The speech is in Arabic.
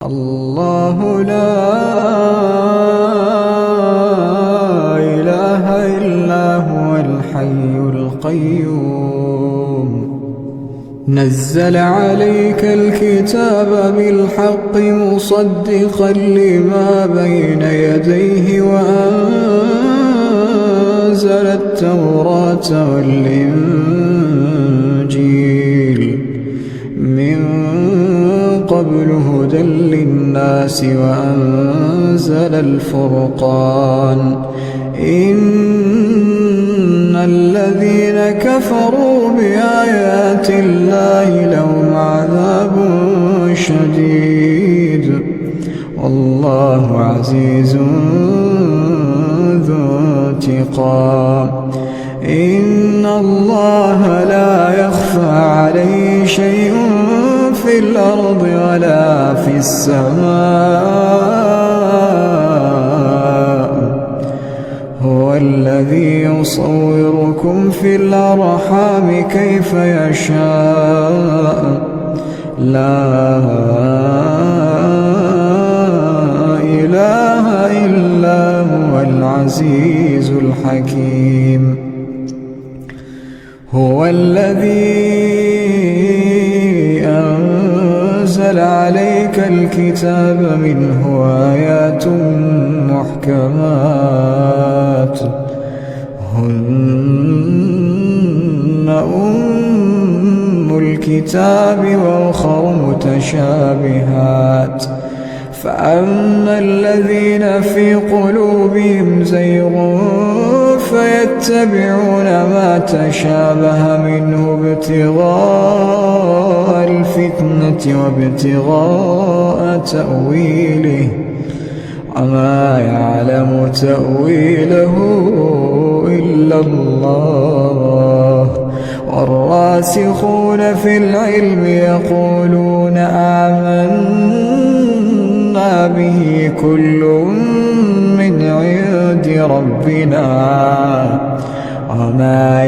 الله لا إله إلا هو الحي القيوم نزل عليك الكتاب بالحق مصدقا لما بين يديه وأنزل التوراة والإنجيل من قبل هدى للناس وأنزل الفرقان إن الذين كفروا بآيات الله لهم عذاب شديد والله عزيز ذو انتقام إن الله لا يخفى عليه شيء في الأرض ولا في السماء هو الذي يصوركم في الأرحام كيف يشاء لا إله إلا هو العزيز الحكيم هو الذي أنزل عليك الكتاب منه آيات محكمات هن أم الكتاب وأخر متشابهات فأما الذين في قلوبهم زيغ فيتبعون ما تشابه منه ابتغاء الفتنة وابتغاء تأويله وما يعلم تأويله إلا الله والراسخون في العلم يقولون آمنا به كل من عند ربنا وما